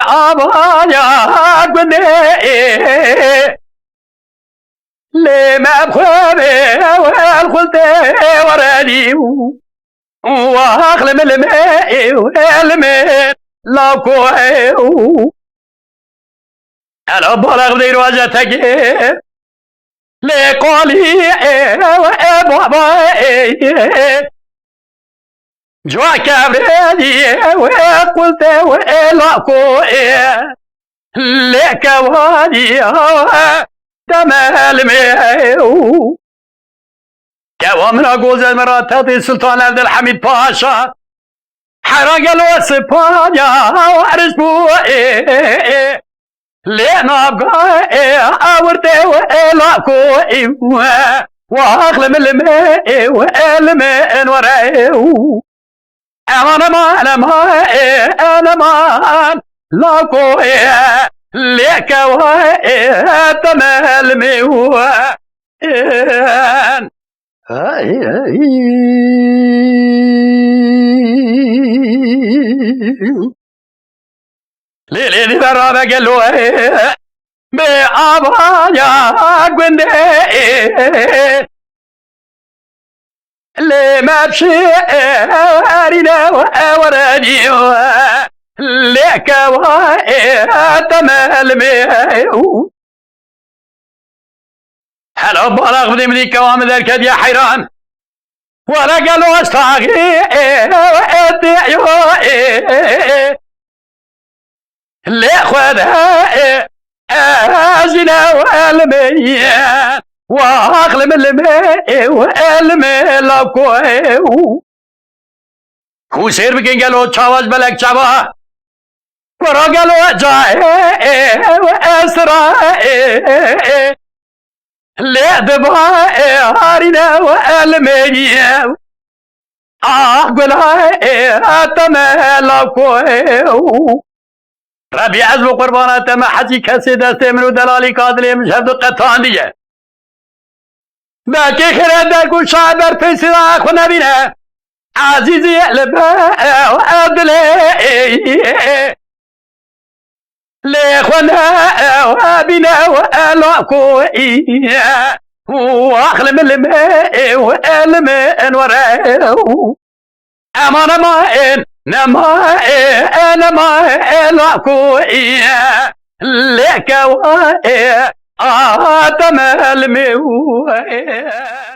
أبايا قدي لما بخابي والخلطي وراني واخلم الماء والماء لا كوي انا بلغ دير وجهتك لقولي بابا جوا كبريدي وقلت ولا كوي لك وادي تمال ميو كوامنا قوز المرات تاطي السلطان عبد الحميد باشا حرق الوسبانيا وعرسبو لينا بقى اورتي ولاكو واخلم الماء والماء ورايو انا ما لاكو ليك تمال ميو ليلي برا قالوا بأبايا قندي اللي ما بشي أرينا وراني ليك تمال ميو هلا بلغ بدي مدي كوام ذلك يا حيران ولا قالوا استاغي اللي خذها ازنا والمية واخلم الماء والماء لكوي كوسير بكين قالوا تشاوز بلك شبا ورا قالوا جاي واسرا اللي دبا هارينا والمية اقولها تمال كوي ربي عزب قربانات ما حجي كسي دستي منو دلالي قادلي مشهد قطان ديه باكي خيرات داكو شابر في سلاخ ونبينا عزيزي لبا وعدلي ليخونا وابنا وألاكو واخلم الماء والماء وراء أمان ماء نما لاكو لك تمال ميو